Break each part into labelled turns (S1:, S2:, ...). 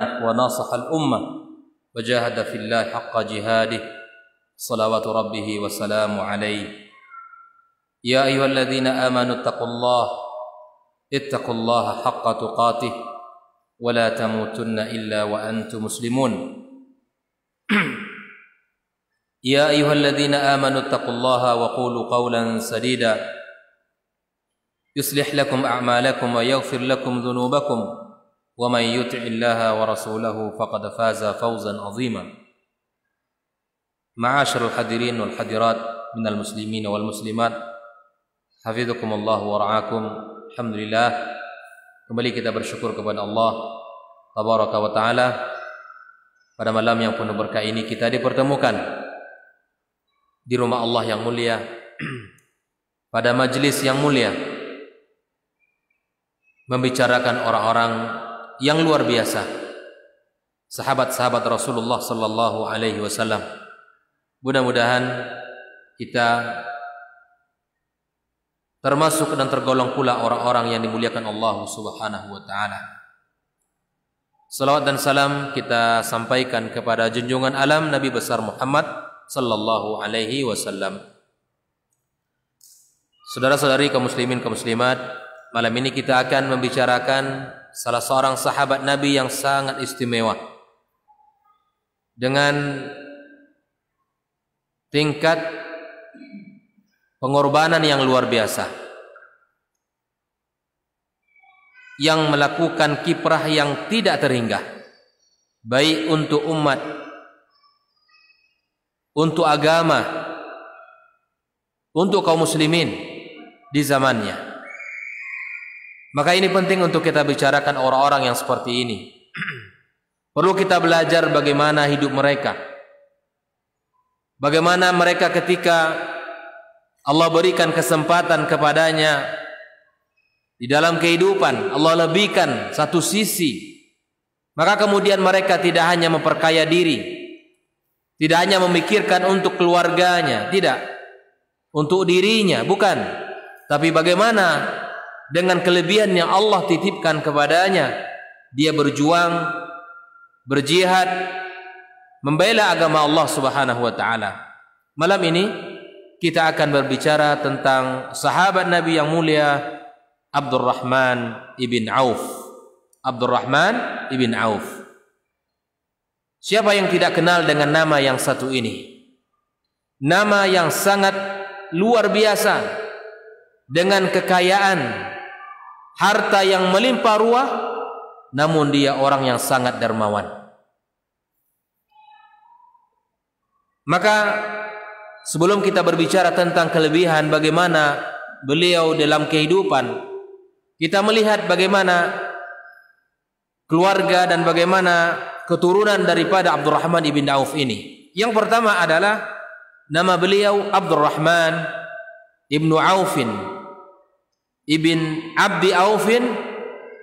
S1: وناصح الأمة وجاهد في الله حق جهاده صلوات ربه وسلام عليه يا أيها الذين آمنوا اتقوا الله حق تقاته ولا تموتن إلا وأنتم مسلمون يا أيها الذين آمنوا اتقوا الله وقولوا قولا سديدا يصلح لكم أعمالكم ويغفر لكم ذنوبكم ومن يطع الله ورسوله فقد فاز فوزا عظيما معاشر الحاضرين والحاضرات من المسلمين والmuslimat hafizakumullah wa ra'akum. Alhamdulillah, kembali kita bersyukur kepada Allah tabaraka wa taala. Pada malam yang penuh berkah ini kita dipertemukan di rumah Allah yang mulia, pada majelis yang mulia, membicarakan orang-orang yang luar biasa, sahabat-sahabat Rasulullah sallallahu alaihi wasallam. Mudah-mudahan kita termasuk dan tergolong pula orang-orang yang dimuliakan Allah Subhanahu wa taala. Salawat dan salam kita sampaikan kepada junjungan alam Nabi besar Muhammad sallallahu alaihi wasallam. Saudara-saudari kaum muslimin kaum muslimat, malam ini kita akan membicarakan salah seorang sahabat Nabi yang sangat istimewa dengan tingkat pengorbanan yang luar biasa, yang melakukan kiprah yang tidak terhingga, baik untuk umat, untuk agama, untuk kaum muslimin di zamannya. Maka ini penting untuk kita bicarakan orang-orang yang seperti ini. Perlu kita belajar bagaimana hidup mereka, bagaimana mereka ketika Allah berikan kesempatan kepadanya di dalam kehidupan, Allah lebihkan satu sisi, maka kemudian mereka tidak hanya memperkaya diri, tidak hanya memikirkan untuk keluarganya, tidak, untuk dirinya, bukan, tapi bagaimana dengan kelebihan yang Allah titipkan kepadanya, dia berjuang, berjihad, membela agama Allah Subhanahu wa taala. Malam ini kita akan berbicara tentang sahabat Nabi yang mulia Abdurrahman ibn Auf. Abdurrahman ibn Auf. Siapa yang tidak kenal dengan nama yang satu ini? Nama yang sangat luar biasa, dengan kekayaan, harta yang melimpah ruah, namun dia orang yang sangat dermawan. Maka sebelum kita berbicara tentang kelebihan bagaimana beliau dalam kehidupan, kita melihat bagaimana keluarga dan bagaimana keturunan daripada Abdurrahman ibn Auf ini. Yang pertama adalah nama beliau Abdurrahman ibnu Aufin ibn Abdi Aufin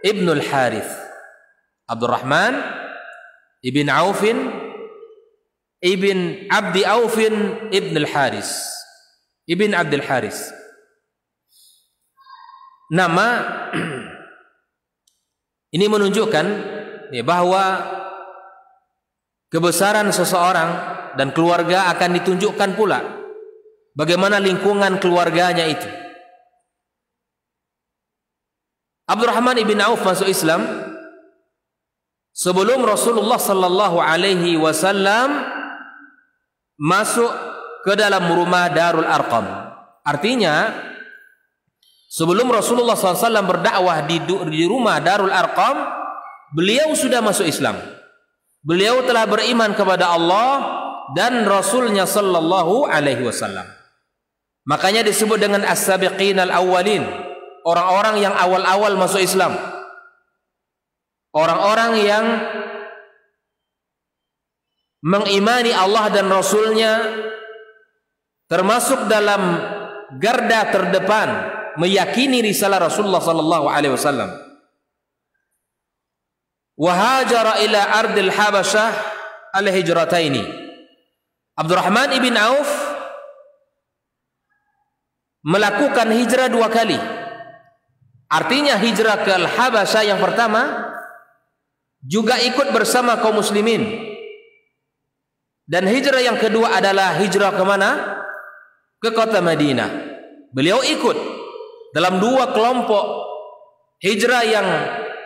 S1: ibn al-Harith. Abdurrahman ibn Aufin ibn Abdi Aufin ibn al-Haris, ibn Abdul Haris. Nama ini menunjukkan bahwa kebesaran seseorang dan keluarga akan ditunjukkan pula bagaimana lingkungan keluarganya itu. Abdurrahman ibn Auf masuk Islam sebelum Rasulullah sallallahu alaihi wasallam masuk ke dalam rumah Darul Arqam. Artinya sebelum Rasulullah SAW berdakwah di rumah Darul Arqam, beliau sudah masuk Islam. Beliau telah beriman kepada Allah dan Rasulnya sallallahu alaihi wasallam. Makanya disebut dengan as-sabiqin al-awwalin, orang-orang yang awal-awal masuk Islam, orang-orang yang mengimani Allah dan Rasulnya, termasuk dalam garda terdepan meyakini risalah Rasulullah sallallahu alaihi wasallam. Wa hajara ila ardil Habasyah al-hijrataini. Abdurrahman ibn Auf melakukan hijrah 2 kali. Artinya hijrah ke Al-Habasyah yang pertama juga ikut bersama kaum muslimin. Dan hijrah yang kedua adalah hijrah ke mana? Ke kota Madinah. Beliau ikut dalam dua kelompok hijrah yang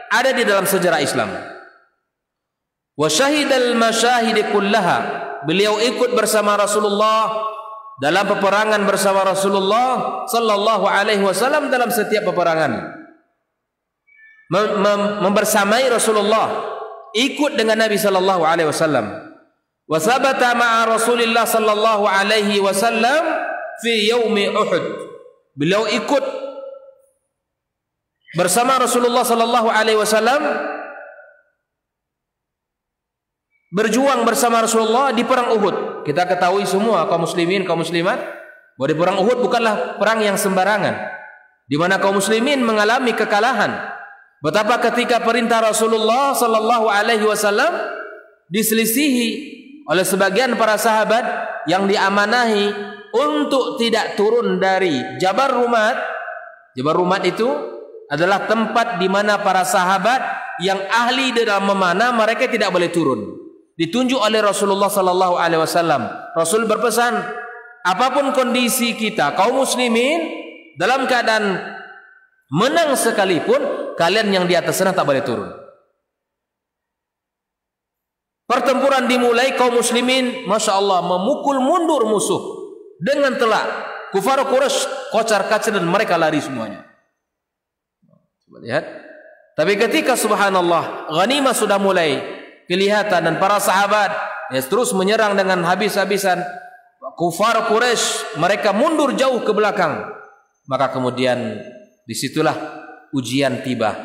S1: ada di dalam sejarah Islam. Wa syahidal masyahid kullaha. Beliau ikut bersama Rasulullah dalam peperangan bersama Rasulullah sallallahu alaihi wasallam dalam setiap peperangan. Membersamai Rasulullah, ikut dengan Nabi sallallahu alaihi wasallam. Wa sabata ma'a Rasulillah sallallahu alaihi wasallam fi yaumi Uhud. Beliau ikut bersama Rasulullah sallallahu alaihi wasallam, berjuang bersama Rasulullah di perang Uhud. Kita ketahui semua kaum muslimin, kaum muslimat, bahwa di perang Uhud bukanlah perang yang sembarangan, di mana kaum muslimin mengalami kekalahan. Betapa ketika perintah Rasulullah sallallahu alaihi wasallam diselisihi oleh sebagian para sahabat yang diamanahi untuk tidak turun dari Jabal Rumat. Jabal Rumat itu adalah tempat di mana para sahabat yang ahli dalam memanah mereka tidak boleh turun. Ditunjuk oleh Rasulullah sallallahu alaihi wasallam. Rasul berpesan, apapun kondisi kita kaum muslimin dalam keadaan menang sekalipun, kalian yang di atas sana tak boleh turun. Pertempuran dimulai, kaum muslimin Masya Allah memukul mundur musuh dengan telak. Kufar Quraisy kocar-kacir dan mereka lari semuanya. Coba lihat. Tapi ketika subhanallah ghanimah sudah mulai kelihatan dan para sahabat terus menyerang dengan habis-habisan, kufar Quraisy mereka mundur jauh ke belakang. Maka kemudian disitulah ujian tiba.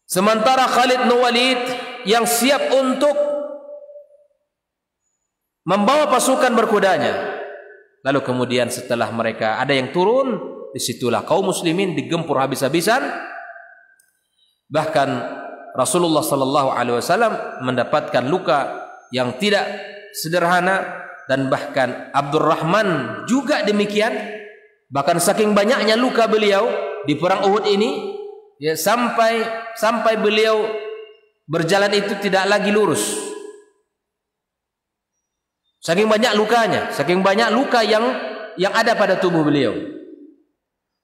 S1: Sementara Khalid bin Walid yang siap untuk membawa pasukan berkudanya, lalu kemudian setelah mereka ada yang turun, disitulah kaum muslimin digempur habis-habisan. Bahkan Rasulullah sallallahu alaihi wasallam mendapatkan luka yang tidak sederhana, dan bahkan Abdurrahman juga demikian. Bahkan saking banyaknya luka beliau di perang Uhud ini, ya, sampai beliau berjalan itu tidak lagi lurus. Saking banyak lukanya, saking banyak luka yang ada pada tubuh beliau.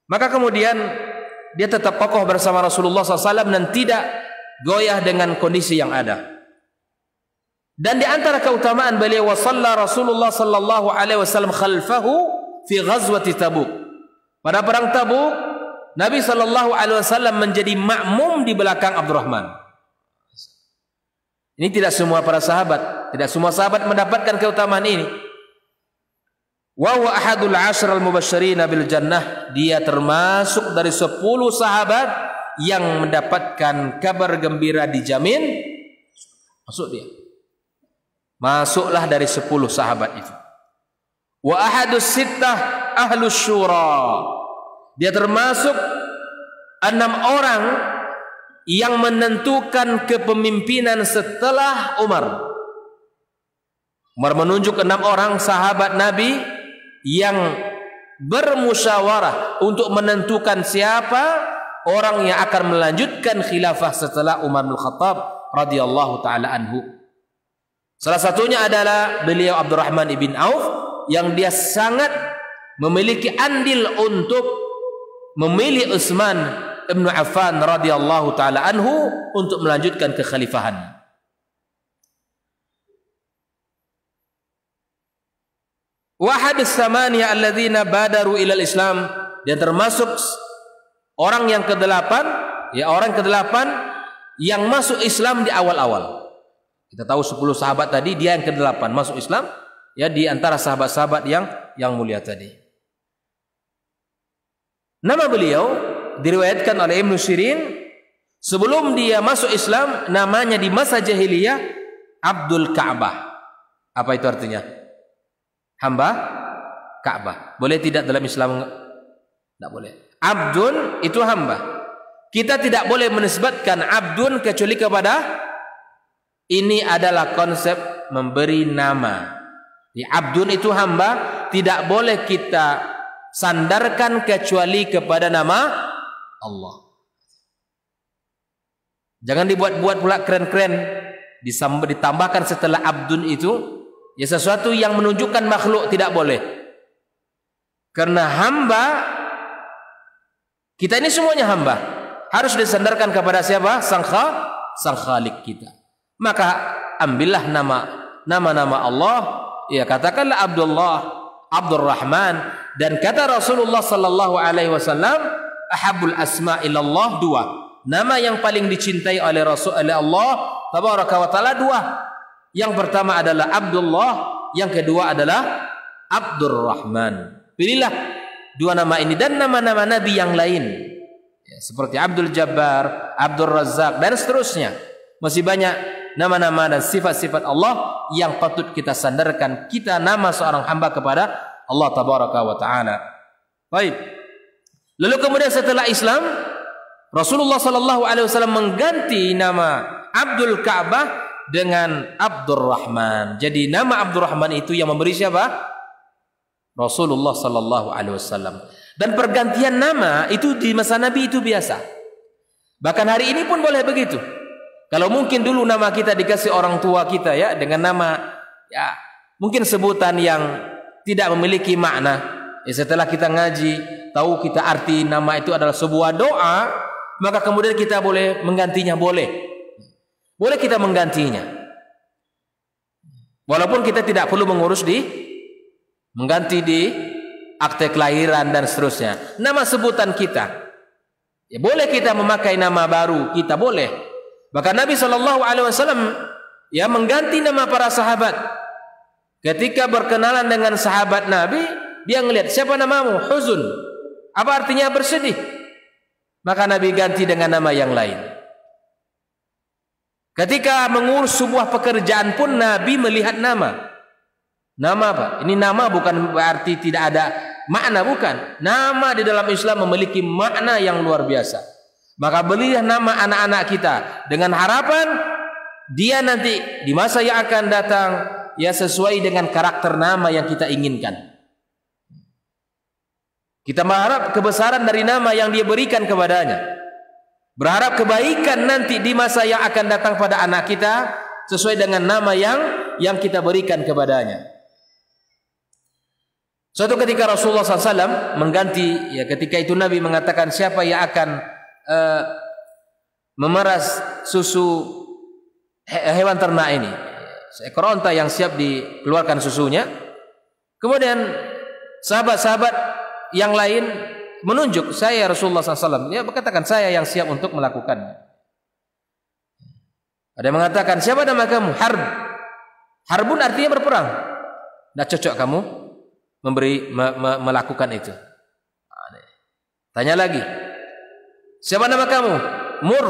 S1: Maka kemudian dia tetap kokoh bersama Rasulullah SAW dan tidak goyah dengan kondisi yang ada. Dan di antara keutamaan beliau, wa shalla Rasulullah sallallahu alaihi wasallam khalfahu fi ghazwati Tabuk. Pada perang Tabuk, Nabi sallallahu alaihi wasallam menjadi makmum di belakang Abdurrahman. Ini tidak semua para sahabat, tidak semua sahabat mendapatkan keutamaan ini. Wa huwa ahadul 'ashar al-mubasysyirin bil jannah. Dia termasuk dari 10 sahabat yang mendapatkan kabar gembira dijamin masuk dia. Masuklah dari 10 sahabat itu. Wa ahadus sittah ahlus syura. Dia termasuk 6 orang yang menentukan kepemimpinan setelah Umar. Umar menunjuk 6 orang sahabat Nabi yang bermusyawarah untuk menentukan siapa orang yang akan melanjutkan khilafah setelah Umar bin Khattab radhiyallahu taala anhu. Salah satunya adalah beliau Abdurrahman ibn Auf, yang dia sangat memiliki andil untuk memilih Utsman ibn Affan radhiyallahu taala anhu untuk melanjutkan kekhalifahan. Wahad as-samaniyah alladzina badaru ilal Islam, dan termasuk orang yang ke-8, ya orang ke-8 yang masuk Islam di awal-awal. Kita tahu 10 sahabat tadi, dia yang ke-8 masuk Islam, ya di antara sahabat-sahabat yang mulia tadi. Nama beliau diriwayatkan oleh Ibnu Sirin, sebelum dia masuk Islam namanya di masa jahiliyah Abdul Ka'bah. Apa itu artinya? Hamba Ka'bah. Boleh tidak dalam Islam? Tidak boleh. Abdun itu hamba. Kita tidak boleh menisbatkan abdun kecuali kepada, ini adalah konsep memberi nama. Di abdun itu hamba, tidak boleh kita sandarkan kecuali kepada nama Allah. Jangan dibuat-buat pula keren-keren, ditambahkan setelah abdun itu ya sesuatu yang menunjukkan makhluk, tidak boleh. Karena hamba, kita ini semuanya hamba, harus disandarkan kepada siapa? Sang Khalik kita. Maka ambillah nama-nama Allah, ya katakanlah Abdullah, Abdurrahman, dan kata Rasulullah sallallahu alaihi wasallam, ahabbul asma ilallah, dua. Nama yang paling dicintai oleh Allah tabaraka wa taala dua. Yang pertama adalah Abdullah, yang kedua adalah Abdurrahman. Pilihlah dua nama ini dan nama-nama nabi yang lain, ya, seperti Abdul Jabbar, Abdul Razak, dan seterusnya. Masih banyak nama-nama dan sifat-sifat Allah yang patut kita sandarkan kita nama seorang hamba kepada Allah tabaraka wa taala. Baik. Lalu kemudian setelah Islam, Rasulullah sallallahu alaihi wasallam mengganti nama Abdul Ka'bah dengan Abdurrahman. Jadi nama Abdurrahman itu yang memberi siapa? Rasulullah sallallahu alaihi wasallam. Dan pergantian nama itu di masa Nabi itu biasa. Bahkan hari ini pun boleh begitu. Kalau mungkin dulu nama kita dikasih orang tua kita ya dengan nama ya mungkin sebutan yang tidak memiliki makna. Ya, setelah kita ngaji, tahu kita arti nama itu adalah sebuah doa, maka kemudian kita boleh menggantinya, boleh kita menggantinya, walaupun kita tidak perlu mengganti di akte kelahiran dan seterusnya. Nama sebutan kita, ya boleh kita memakai nama baru kita, boleh. Bahkan Nabi SAW ya mengganti nama para sahabat. Ketika berkenalan dengan sahabat Nabi, dia ngelihat, siapa namamu? Huzun. Apa artinya? Bersedih. Maka Nabi ganti dengan nama yang lain. Ketika mengurus sebuah pekerjaan pun Nabi melihat nama. Nama apa? Ini nama bukan berarti tidak ada makna, bukan. Nama di dalam Islam memiliki makna yang luar biasa. Maka belilah nama anak-anak kita dengan harapan dia nanti di masa yang akan datang ya sesuai dengan karakter nama yang kita inginkan. Kita berharap kebesaran dari nama yang dia berikan kepadanya. Berharap kebaikan nanti di masa yang akan datang pada anak kita sesuai dengan nama yang kita berikan kepadanya. Suatu ketika Rasulullah SAW mengganti, ya ketika itu Nabi mengatakan siapa yang akan memeras susu hewan ternak ini, seekor onta yang siap dikeluarkan susunya. Kemudian sahabat-sahabat yang lain menunjuk, saya Rasulullah SAW. Dia berkatakan, saya yang siap untuk melakukannya. Ada yang mengatakan, siapa nama kamu? Harb. Harbun artinya berperang. Tidak cocok kamu melakukan itu. Tanya lagi, siapa nama kamu? Mur.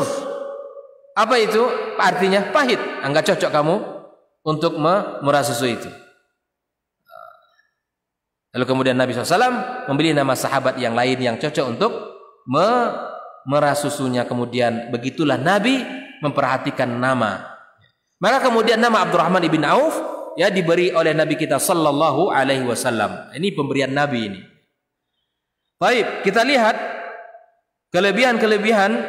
S1: Apa itu? Artinya pahit. Enggak cocok kamu untuk memerah susu itu. Lalu kemudian Nabi SAW memilih nama sahabat yang lain yang cocok untuk memerah susunya. Kemudian begitulah Nabi memperhatikan nama. Maka kemudian nama Abdurrahman ibn Auf ya diberi oleh Nabi kita sallallahu alaihi wasallam. Ini pemberian Nabi ini. Baik, kita lihat kelebihan-kelebihan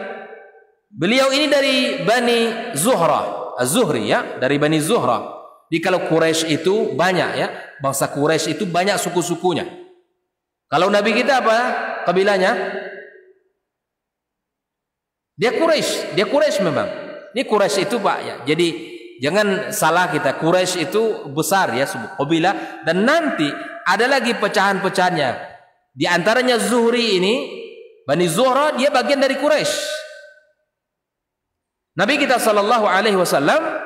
S1: beliau ini dari Bani Zuhra, Az-Zuhri ya, dari Bani Zuhra. Di kalau Quraisy itu banyak ya, bangsa Quraisy itu banyak suku-sukunya. Kalau Nabi kita apa kabilahnya? Dia Quraisy memang. Ini Quraisy itu Pak ya. Jadi jangan salah kita, Quraisy itu besar ya, kabilah, dan nanti ada lagi pecahan-pecahannya. Di antaranya Zuhri ini, Bani Zuhra, dia bagian dari Quraisy. Nabi kita sallallahu alaihi wasallam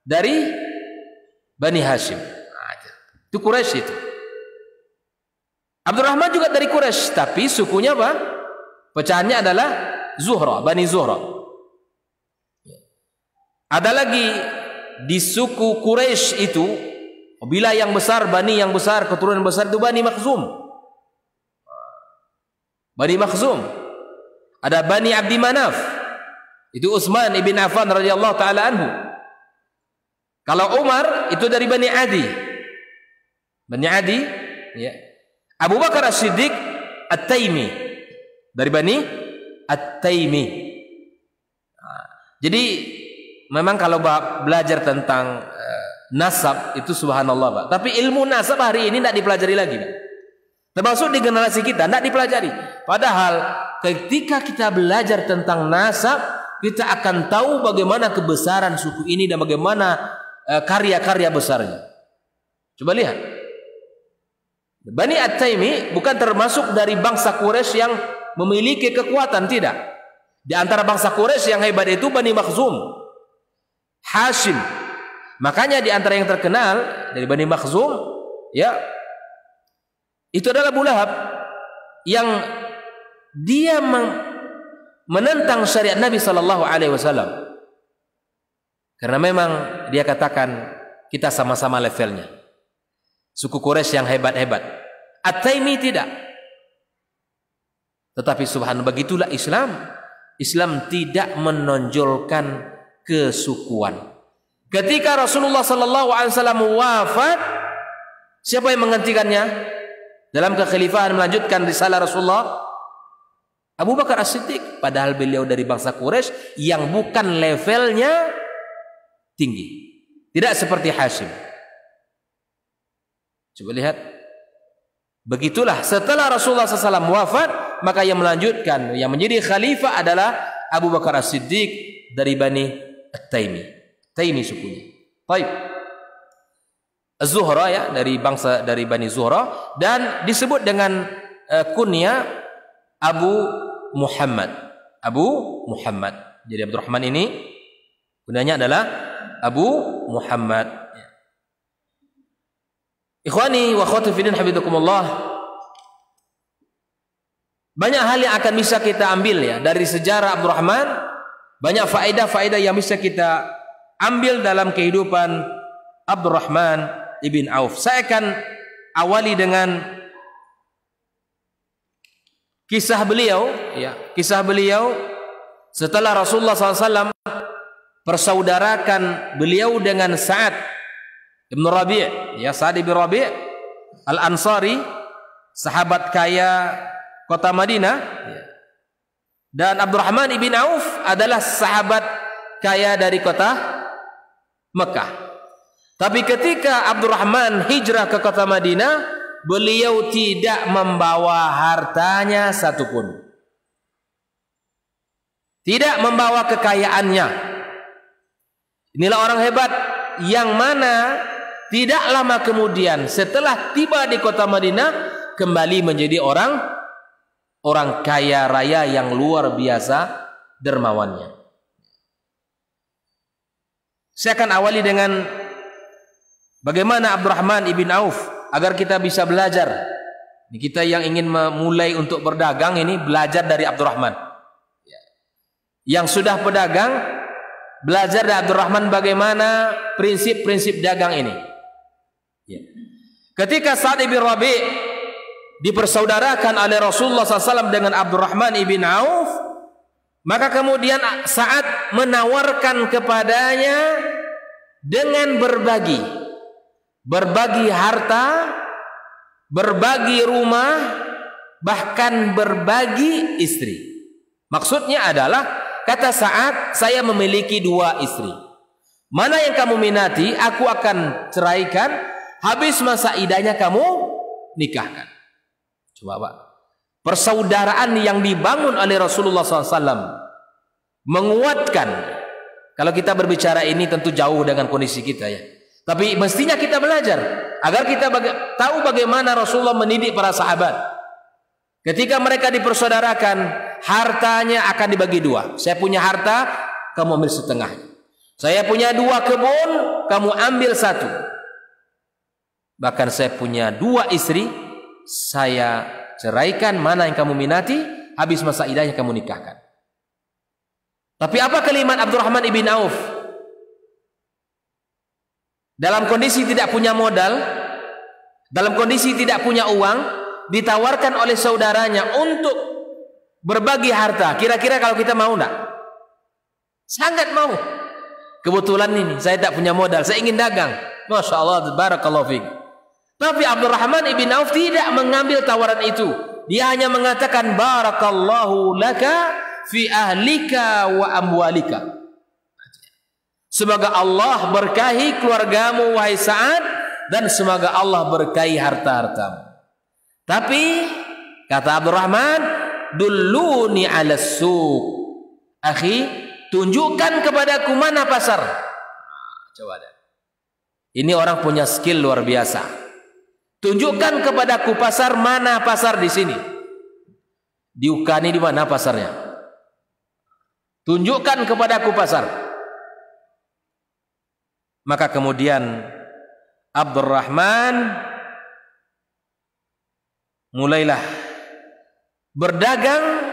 S1: dari Bani Hashim. Itu Quraisy itu. Abdurrahman juga dari Quraisy, tapi sukunya apa? Pecahannya adalah Zuhra, Bani Zuhra. Ada lagi di suku Quraisy itu, kabilah yang besar, Bani yang besar, keturunan besar itu Bani Makhzum. Bani Makhzum. Ada Bani Abdi Manaf. Itu Utsman ibn Affan radhiyallahu taala anhu. Kalau Umar itu dari Bani Adi. Bani Adi ya. Abu Bakar As-Siddiq At-Taimi dari Bani At-Taimi. Jadi memang kalau belajar tentang nasab itu subhanallah Pak. Tapi ilmu nasab hari ini tidak dipelajari lagi Pak. Termasuk di generasi kita tidak dipelajari. Padahal ketika kita belajar tentang nasab, kita akan tahu bagaimana kebesaran suku ini dan bagaimana karya-karya besarnya. Coba lihat. Bani At-Taimi bukan termasuk dari bangsa Quraisy yang memiliki kekuatan, tidak. Di antara bangsa Quraisy yang hebat itu Bani Makhzum, Hashim. Makanya di antara yang terkenal dari Bani Makhzum, ya, itu adalah Abu Lahab yang dia menentang syariat Nabi sallallahu alaihi wasallam. Karena memang dia katakan kita sama-sama levelnya. Suku Quraisy yang hebat-hebat. At-Taimi tidak. Tetapi subhanallah, begitulah Islam. Islam tidak menonjolkan kesukuan. Ketika Rasulullah sallallahu alaihi wasallam wafat, siapa yang menggantikannya dalam kekhalifahan melanjutkan risalah Rasulullah? Abu Bakar As-Siddiq. Padahal beliau dari bangsa Quraisy yang bukan levelnya tinggi. Tidak seperti Hashim. Coba lihat. Begitulah setelah Rasulullah SAW wafat, maka yang melanjutkan, yang menjadi khalifah adalah Abu Bakar As-Siddiq dari Bani At-Taimi. Taimi sukunya. Baik. Az-Zuhra, ya, dari bangsa dari Bani Zuhra, dan disebut dengan kunya Abu Muhammad. Abu Muhammad. Jadi Abdurrahman ini kunyanya adalah Abu Muhammad. Ikhwani wa akhwati fillah hafizakumullah. Banyak hal yang akan bisa kita ambil, ya, dari sejarah Abdurrahman. Banyak faedah-faedah yang bisa kita ambil dalam kehidupan Abdurrahman ibn Auf. Saya akan awali dengan kisah beliau, ya, kisah beliau setelah Rasulullah SAW persaudarakan beliau dengan Sa'ad Ibn Rabi', ya, Sa'ad ibn Rabi' Al-Ansari, sahabat kaya kota Madinah, ya. Dan Abdurrahman ibn Auf adalah sahabat kaya dari kota Mekah. Tapi ketika Abdurrahman hijrah ke kota Madinah, beliau tidak membawa hartanya satupun, tidak membawa kekayaannya. Inilah orang hebat yang mana tidak lama kemudian setelah tiba di kota Madinah kembali menjadi orang kaya raya yang luar biasa dermawannya. Saya akan awali dengan bagaimana Abdurrahman ibn Auf agar kita bisa belajar. Kita yang ingin memulai untuk berdagang ini belajar dari Abdurrahman. Yang sudah pedagang belajar dari Abdurrahman bagaimana prinsip-prinsip dagang ini. Ketika Sa'ad ibn Rabi' dipersaudarakan oleh Rasulullah SAW dengan Abdurrahman ibn Auf, maka kemudian Sa'ad menawarkan kepadanya dengan berbagi harta, berbagi rumah, bahkan berbagi istri. Maksudnya adalah, kata Sa'ad, saya memiliki 2 istri. Mana yang kamu minati, aku akan ceraikan. Habis masa idahnya kamu nikahkan. Coba Pak, persaudaraan yang dibangun oleh Rasulullah SAW menguatkan. Kalau kita berbicara ini tentu jauh dengan kondisi kita, ya. Tapi mestinya kita belajar agar kita tahu bagaimana Rasulullah mendidik para sahabat. Ketika mereka dipersaudarakan, hartanya akan dibagi 2. Saya punya harta, kamu ambil setengah. Saya punya 2 kebun, kamu ambil 1. Bahkan saya punya 2 istri, saya ceraikan, mana yang kamu minati, habis masa idahnya kamu nikahkan. Tapi apa kalimat Abdurrahman ibn Auf? Dalam kondisi tidak punya modal, dalam kondisi tidak punya uang, ditawarkan oleh saudaranya untuk berbagi harta. Kira-kira kalau kita mau enggak? Sangat mau. Kebetulan ini saya tak punya modal, saya ingin dagang. Masya Allah, barakallahu fiik. Tapi Abdurrahman ibn Auf tidak mengambil tawaran itu. Dia hanya mengatakan barakallahu laka fi ahlika wa amwalika. Semoga Allah berkahi keluargamu wahai Sa'ad, dan semoga Allah berkahi harta-hartamu. Tapi kata Abdurrahman, dulluni 'ala suq. Akhi, tunjukkan kepadaku mana pasar. Coba deh. Ini orang punya skill luar biasa. Tunjukkan kepadaku pasar, mana pasar di sini. Di Ukani di mana pasarnya? Tunjukkan kepadaku pasar. Maka kemudian Abdurrahman mulailah berdagang.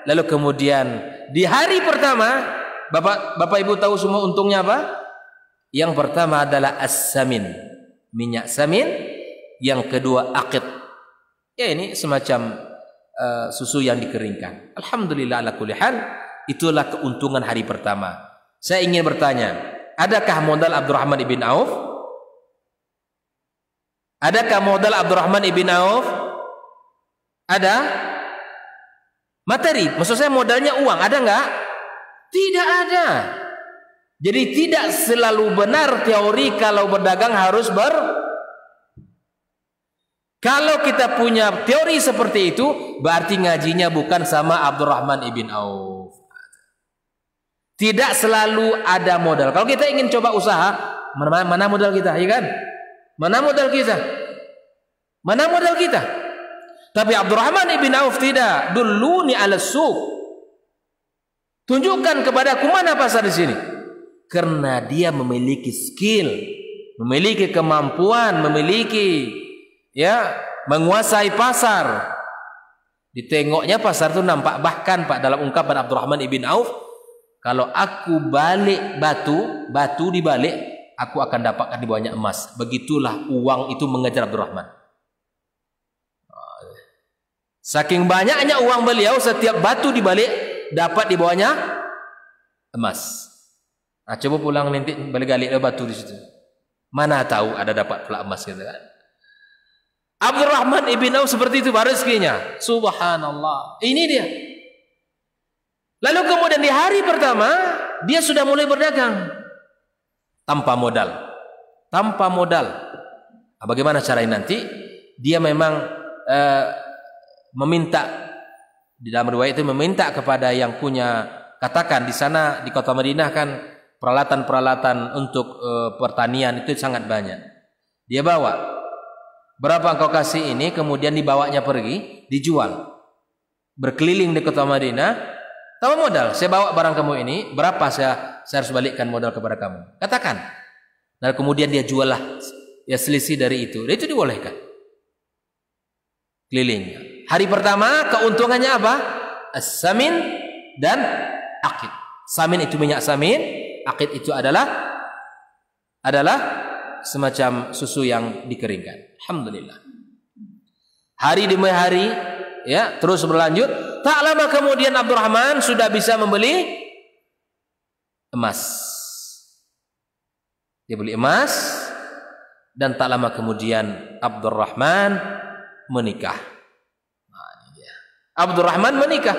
S1: Lalu kemudian di hari pertama, Bapak Ibu tahu semua untungnya apa? Yang pertama adalah as-samin, minyak samin. Yang kedua aqid. Ya, ini semacam susu yang dikeringkan. Alhamdulillah ala kulli hal, itulah keuntungan hari pertama. Saya ingin bertanya, adakah modal Abdurrahman ibn Auf? Adakah modal Abdurrahman ibn Auf? Ada? Materi, maksud saya modalnya uang, ada enggak? Tidak ada. Jadi tidak selalu benar teori kalau berdagang harus Kalau kita punya teori seperti itu, berarti ngajinya bukan sama Abdurrahman ibn Auf. Tidak selalu ada modal. Kalau kita ingin coba usaha, mana modal kita, ya kan? Mana modal kita? Mana modal kita? Tapi Abdurrahman ibn Auf tidak. Dulluni 'ala suq. Tunjukkan kepadaku mana pasar di sini. Karena dia memiliki skill, memiliki kemampuan, memiliki menguasai pasar. Ditengoknya pasar itu nampak, bahkan Pak, dalam ungkapan Abdurrahman ibn Auf, kalau aku balik batu dibalik, aku akan dapatkan di bawahnya emas. Begitulah uang itu mengejar Abdurrahman. Saking banyaknya uang beliau, setiap batu dibalik dapat di bawahnya emas. Nah, coba pulang nanti balik-balik batu di situ. Mana tahu ada dapat pula emas gitu kan. Abdurrahman ibn Auf seperti itu rezekinya. Subhanallah. Ini dia. Lalu kemudian di hari pertama dia sudah mulai berdagang tanpa modal. Tanpa modal. Nah, bagaimana caranya nanti? Dia memang meminta, di dalam riwayat itu meminta kepada yang punya, katakan di sana di kota Madinah kan peralatan-peralatan untuk pertanian itu sangat banyak. Dia bawa, berapa engkau kasih ini, kemudian dibawanya pergi, dijual. Berkeliling di kota Madinah, tahu modal, saya bawa barang kamu ini, berapa saya harus balikkan modal kepada kamu. Katakan. Dan kemudian dia jual lah, ya selisih dari itu. Dan itu dibolehkan. Kelilingnya. Hari pertama keuntungannya apa? As-samin dan aqid. Samin itu minyak samin, aqid itu adalah semacam susu yang dikeringkan. Alhamdulillah. Hari demi hari, ya, terus berlanjut. Tak lama kemudian Abdurrahman sudah bisa membeli emas. Dia beli emas, dan tak lama kemudian Abdurrahman menikah. Nah, ini dia. Abdurrahman menikah.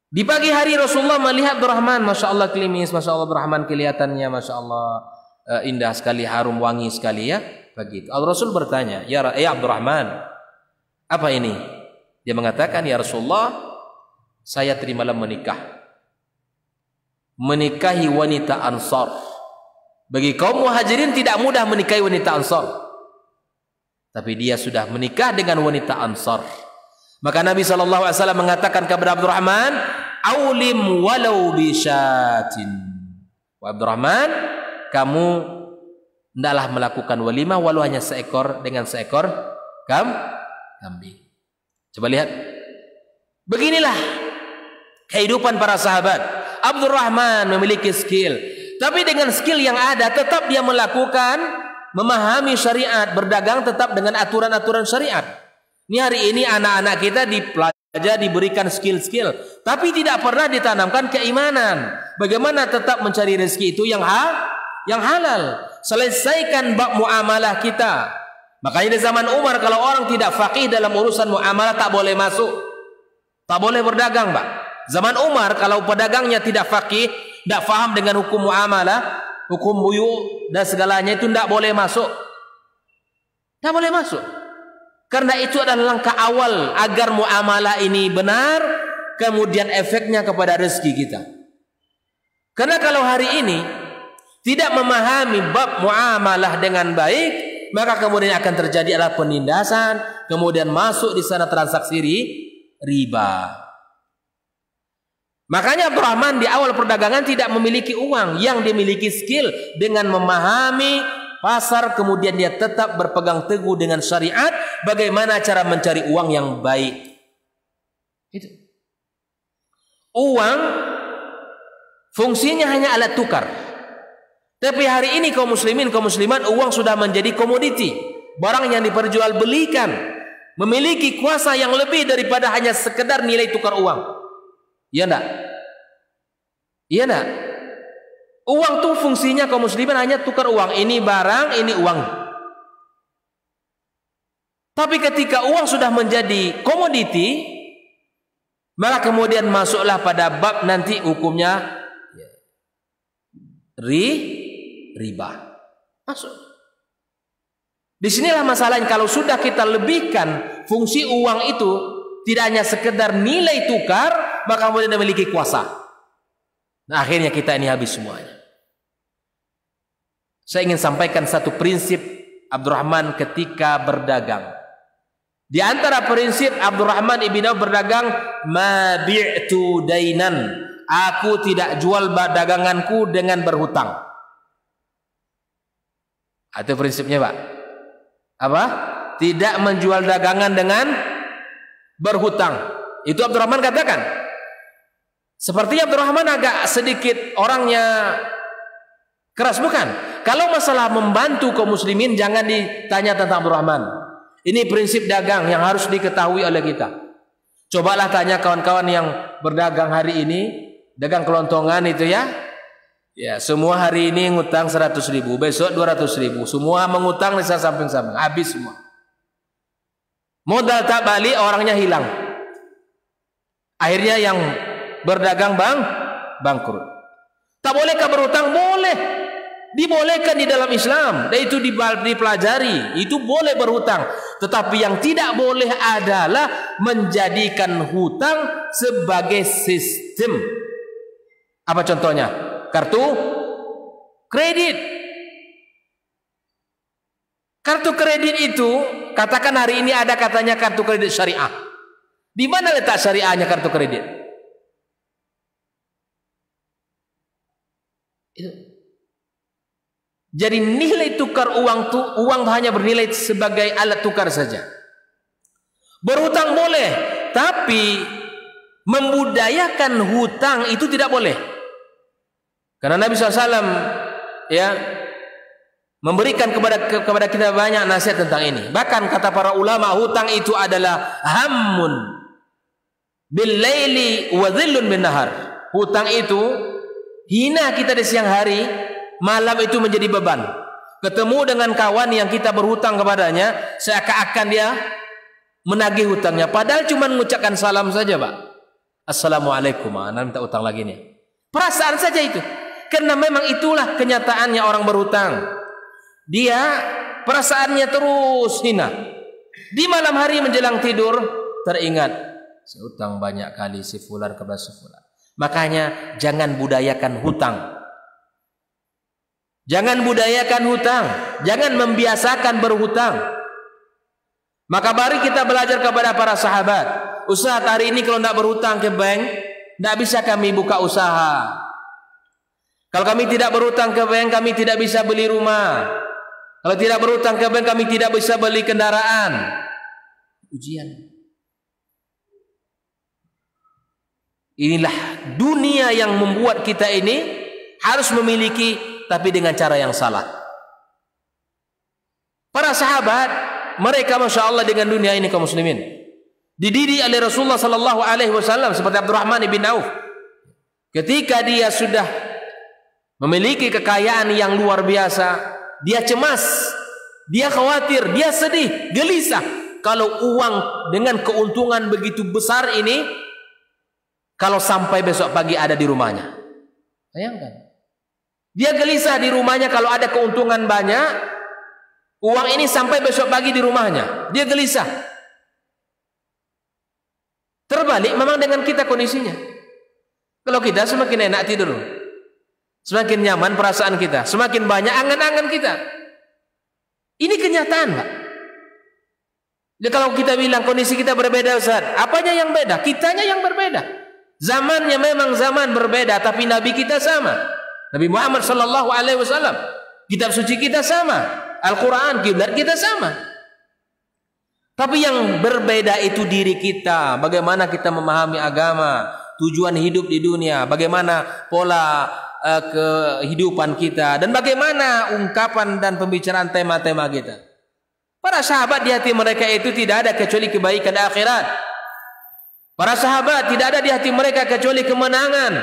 S1: Di pagi hari Rasulullah melihat Abdurrahman, masya Allah klimis, masya Allah Abdurrahman kelihatannya, masya Allah indah sekali, harum wangi sekali ya. Begitu. Rasul bertanya, ya Abdurrahman, apa ini? Dia mengatakan, ya Rasulullah, saya terimalah menikah. Menikahi wanita Ansar. Bagi kaum muhajirin tidak mudah menikahi wanita Ansar. Tapi dia sudah menikah dengan wanita Ansar. Maka Nabi SAW mengatakan kepada Abdurrahman, aulim walau bisyatin. Wa Abdurrahman, kamu hendaklah melakukan walimah walau hanya seekor, dengan seekor kambing. Coba lihat. Beginilah kehidupan para sahabat. Abdurrahman memiliki skill, tapi dengan skill yang ada tetap dia melakukan, memahami syariat, berdagang tetap dengan aturan-aturan syariat. Ini hari ini anak-anak kita diberikan skill-skill, tapi tidak pernah ditanamkan keimanan. Bagaimana tetap mencari rezeki itu yang halal. Selesaikan bab muamalah kita. Makanya di zaman Umar kalau orang tidak faqih dalam urusan muamalah tak boleh masuk, tak boleh berdagang, Pak. Zaman Umar kalau pedagangnya tidak faqih, tidak faham dengan hukum muamalah, hukum buyu dan segalanya itu tidak boleh masuk. Tidak boleh masuk. Karena itu adalah langkah awal agar muamalah ini benar, kemudian efeknya kepada rezeki kita. Karena kalau hari ini tidak memahami bab muamalah dengan baik, maka kemudian akan terjadi adalah penindasan, kemudian masuk di sana transaksi riba. Makanya Abdurrahman di awal perdagangan tidak memiliki uang, yang dimiliki skill dengan memahami pasar, kemudian dia tetap berpegang teguh dengan syariat, bagaimana cara mencari uang yang baik. Itu. Uang fungsinya hanya alat tukar. Tapi hari ini kaum muslimin, kaum muslimat, uang sudah menjadi komoditi, barang yang diperjualbelikan, memiliki kuasa yang lebih daripada hanya sekedar nilai tukar uang. Iya enggak? Iya enggak? Uang tuh fungsinya kaum muslimin hanya tukar uang, ini barang, ini uang. Tapi ketika uang sudah menjadi komoditi, maka kemudian masuklah pada bab nanti hukumnya riba. Masuk. Disinilah masalahnya, kalau sudah kita lebihkan fungsi uang itu tidak hanya sekedar nilai tukar, maka kemudian memiliki kuasa. Nah, akhirnya kita ini habis semuanya. Saya ingin sampaikan satu prinsip Abdurrahman ketika berdagang. Di antara prinsip Abdurrahman ibn Auf berdagang, ma bi'tu dainan, aku tidak jual daganganku dengan berhutang. Itu prinsipnya, Pak. Apa? Tidak menjual dagangan dengan berhutang. Itu Abdurrahman katakan. Sepertinya Abdurrahman agak sedikit orangnya keras, bukan? Kalau masalah membantu kaum muslimin jangan ditanya tentang Abdurrahman. Ini prinsip dagang yang harus diketahui oleh kita. Cobalah tanya kawan-kawan yang berdagang hari ini, dagang kelontongan itu ya. Ya, semua hari ini ngutang 100.000, besok 200.000, semua mengutang di samping-samping, habis semua. Modal tak balik, orangnya hilang. Akhirnya yang berdagang bangkrut. Tak bolehkah berhutang? Boleh. Dibolehkan di dalam Islam, dan itu dipelajari, itu boleh berhutang. Tetapi yang tidak boleh adalah menjadikan hutang sebagai sistem. Apa contohnya? Kartu kredit. Kartu kredit itu, katakan hari ini ada katanya kartu kredit syariah. Di mana letak syariahnya kartu kredit? Itu. Jadi nilai tukar uang itu, uang hanya bernilai sebagai alat tukar saja. Berhutang boleh, tapi membudayakan hutang itu tidak boleh. Karena Nabi SAW ya memberikan kepada kita banyak nasihat tentang ini. Bahkan kata para ulama, hutang itu adalah hammun bil laili wa dhillun bin nahar. Hutang itu hina kita di siang hari, malam itu menjadi beban. Ketemu dengan kawan yang kita berhutang kepadanya, seakan-akan dia menagih hutangnya, padahal cuma mengucapkan salam saja, Pak. Assalamualaikum, anak minta utang lagi nih. Perasaan saja itu. Karena memang itulah kenyataannya orang berhutang. Dia perasaannya terus hina. Di malam hari menjelang tidur teringat, saya utang banyak kali si fulan kepada si fulan. Makanya jangan budayakan hutang. Jangan budayakan hutang, jangan membiasakan berhutang. Maka mari kita belajar kepada para sahabat. Ustaz, hari ini kalau tidak berhutang ke bank, tidak bisa kami buka usaha. Kalau kami tidak berhutang ke bank, kami tidak bisa beli rumah. Kalau tidak berhutang ke bank, kami tidak bisa beli kendaraan. Ujian. Inilah dunia yang membuat kita ini harus memiliki, tapi dengan cara yang salah. Para sahabat, mereka masya Allah dengan dunia ini kaum muslimin, dididik oleh Rasulullah Sallallahu Alaihi Wasallam seperti Abdurrahman ibn Auf. Ketika dia sudah memiliki kekayaan yang luar biasa, dia cemas, dia khawatir, dia sedih, gelisah. Kalau uang dengan keuntungan begitu besar ini kalau sampai besok pagi ada di rumahnya. Bayangkan. Dia gelisah di rumahnya kalau ada keuntungan banyak, uang ini sampai besok pagi di rumahnya. Dia gelisah. Terbalik memang dengan kita kondisinya. Kalau kita semakin enak tidur, semakin nyaman perasaan kita, semakin banyak angan-angan kita. Ini kenyataan, Pak. Jadi kalau kita bilang kondisi kita berbeda, Ustaz, apanya yang beda? Kitanya yang berbeda. Zamannya memang zaman berbeda, tapi Nabi kita sama. Nabi Muhammad sallallahu alaihi wasallam, kitab suci kita sama, Al-Quran, kiblat kita sama. Tapi yang berbeda itu diri kita, bagaimana kita memahami agama, tujuan hidup di dunia, bagaimana pola kehidupan kita, dan bagaimana ungkapan dan pembicaraan tema-tema kita. Para sahabat di hati mereka itu tidak ada kecuali kebaikan akhirat. Para sahabat tidak ada di hati mereka kecuali kemenangan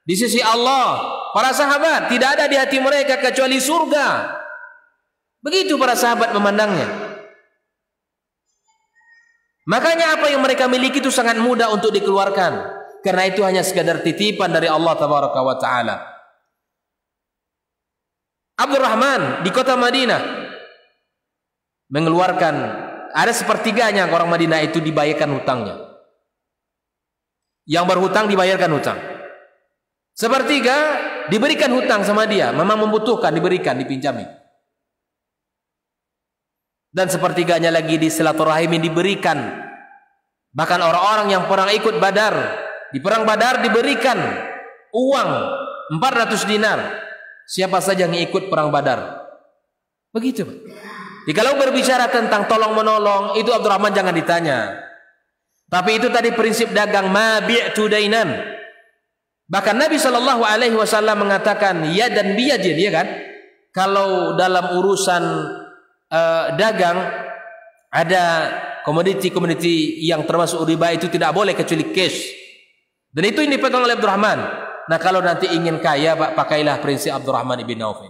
S1: di sisi Allah. Para sahabat tidak ada di hati mereka kecuali surga. Begitu para sahabat memandangnya. Makanya apa yang mereka miliki itu sangat mudah untuk dikeluarkan, karena itu hanya sekadar titipan dari Allah tabaraka wa taala. Abdurrahman di kota Madinah mengeluarkan, ada sepertiganya orang Madinah itu dibayarkan hutangnya. Yang berhutang dibayarkan hutang. Sepertiga diberikan hutang sama dia, memang membutuhkan, diberikan, dipinjami. Dan sepertiganya lagi di silaturahim diberikan. Bahkan orang-orang yang perang ikut Badar, di perang Badar diberikan uang 400 dinar. Siapa saja yang ikut perang Badar. Begitu. Jadi kalau berbicara tentang tolong menolong, itu Abdurrahman jangan ditanya. Tapi itu tadi prinsip dagang, ma bi'tu dainan. Bahkan Nabi sallallahu alaihi wasallam mengatakan yadan biyadin, ya kan? Kalau dalam urusan dagang ada komoditi-komoditi yang termasuk riba itu tidak boleh kecuali cash. Dan itu yang dipegang oleh Abdurrahman. Nah, kalau nanti ingin kaya, Pak, pakailah prinsip Abdurrahman ibn Auf.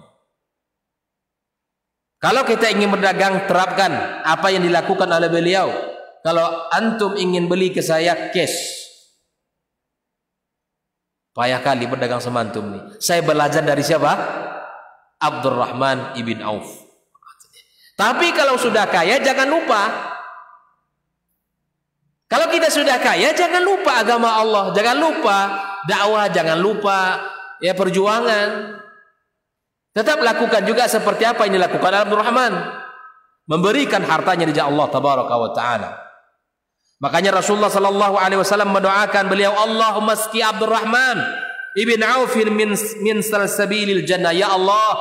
S1: Kalau kita ingin berdagang, terapkan apa yang dilakukan oleh beliau. Kalau antum ingin beli ke saya cash, payah kali berdagang sama antum nih. Saya belajar dari siapa? Abdurrahman ibn Auf. Tapi kalau sudah kaya jangan lupa. Kalau kita sudah kaya jangan lupa agama Allah, jangan lupa dakwah, jangan lupa ya perjuangan. Tetap lakukan juga seperti apa yang dilakukan Abdurrahman, memberikan hartanya di jalan Allah tabaraka wa taala. Makanya Rasulullah sallallahu alaihi wasallam mendoakan beliau, Allahumma ski Abdurrahman ibn Auf min salsabilil jannah. Ya Allah,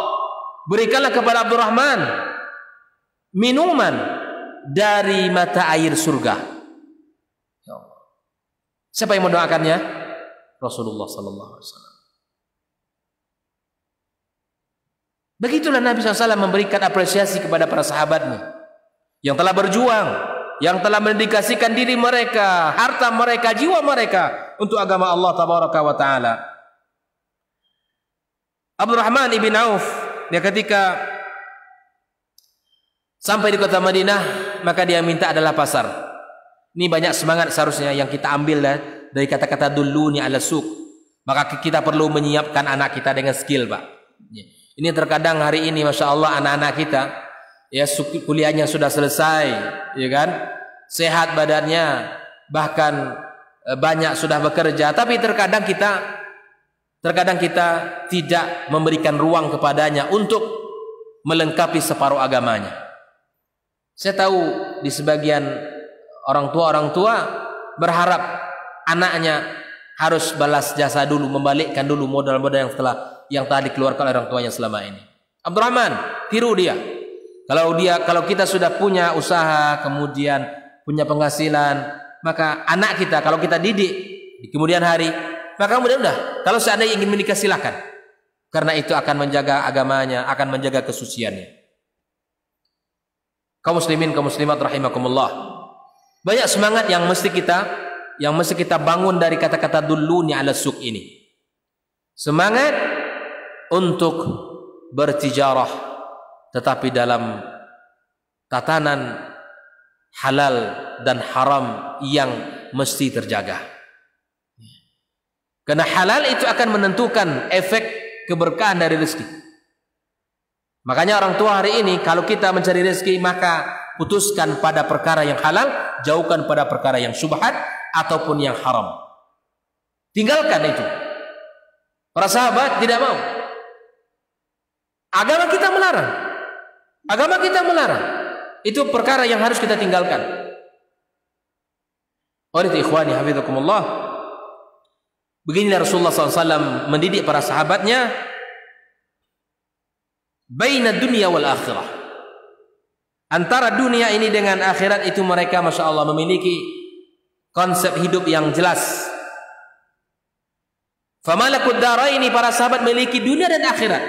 S1: berikanlah kepada Abdurrahman minuman dari mata air surga. Ya Allah. Siapa yang mendoakannya? Rasulullah sallallahu alaihi wasallam. Begitulah Nabi SAW memberikan apresiasi kepada para sahabatnya yang telah berjuang, yang telah mendedikasikan diri mereka, harta mereka, jiwa mereka untuk agama Allah tabaraka wa taala. Abdurrahman ibn Auf, dia ketika sampai di kota Madinah, maka dia minta adalah pasar. Ini banyak semangat seharusnya yang kita ambil dari kata-kata dulluni ala suq. Maka kita perlu menyiapkan anak kita dengan skill, Pak. Ini terkadang hari ini, masya Allah, anak-anak kita ya kuliahnya sudah selesai, ya kan, sehat badannya, bahkan banyak sudah bekerja, tapi terkadang kita tidak memberikan ruang kepadanya untuk melengkapi separuh agamanya. Saya tahu di sebagian orang tua berharap anaknya harus balas jasa dulu, membalikkan dulu modal-modal yang telah dikeluarkan oleh orang tuanya selama ini. Abdurrahman, tiru dia. Kalau kita sudah punya usaha, kemudian punya penghasilan, maka anak kita kalau kita didik di kemudian hari, maka kemudian udah, kalau seandainya ingin menikah silakan. Karena itu akan menjaga agamanya, akan menjaga kesuciannya. Kaum muslimin, kaum muslimat rahimakumullah. Banyak semangat yang mesti kita bangun dari kata-kata dulluni ala suq ini. Semangat untuk bertijarah, tetapi dalam tatanan halal dan haram yang mesti terjaga. Karena halal itu akan menentukan efek keberkahan dari rezeki. Makanya orang tua hari ini kalau kita mencari rezeki, maka putuskan pada perkara yang halal, jauhkan pada perkara yang syubhat ataupun yang haram. Tinggalkan itu. Para sahabat tidak mau. Agama kita melarang. Agama kita melarang. Itu perkara yang harus kita tinggalkan. Oleh itu ikhwani hafizakumullah, beginilah Rasulullah SAW mendidik para sahabatnya baina dunia wal akhirah. Antara dunia ini dengan akhirat itu mereka Masya Allah memiliki konsep hidup yang jelas. Famalakud daraini, para sahabat memiliki dunia dan akhirat.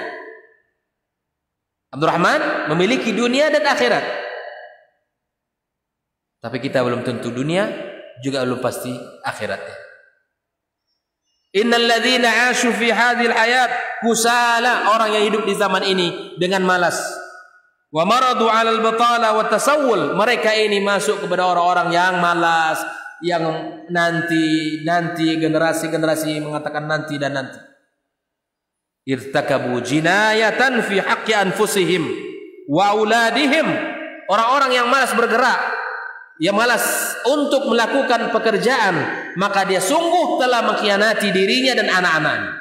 S1: Abdurrahman memiliki dunia dan akhirat. Tapi kita belum tentu dunia, juga belum pasti akhiratnya. Innal ladzina 'ashu fi hadhil hayat kusala, orang yang hidup di zaman ini dengan malas. Wa maradu 'alal batala wa tasawwul, mereka ini masuk kepada orang-orang yang malas, yang nanti generasi mengatakan nanti dan nanti. Irtakabu jinayatan fi haqqi anfusihim wa auladihim, orang-orang yang malas bergerak, yang malas untuk melakukan pekerjaan, maka dia sungguh telah mengkhianati dirinya dan anak-anaknya.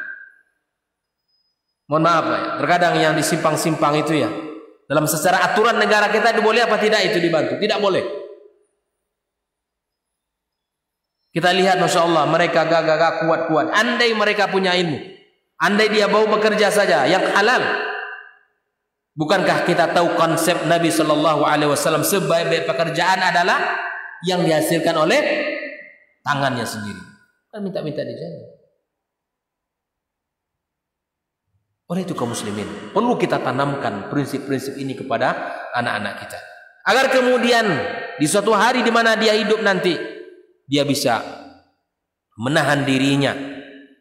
S1: Mohon maaf ya, terkadang yang di simpang-simpang itu ya, dalam secara aturan negara kita itu boleh apa tidak itu dibantu? Tidak boleh. Kita lihat Masya Allah, mereka gagah kuat-kuat. Andai mereka punya ilmu, andai dia mau bekerja saja yang halal. Bukankah kita tahu konsep Nabi Shallallahu Alaihi Wasallam, sebaik-baik pekerjaan adalah yang dihasilkan oleh tangannya sendiri. Kan minta-minta dijaga. Oleh itu kaum muslimin, perlu kita tanamkan prinsip-prinsip ini kepada anak-anak kita, agar kemudian di suatu hari di mana dia hidup nanti, dia bisa menahan dirinya,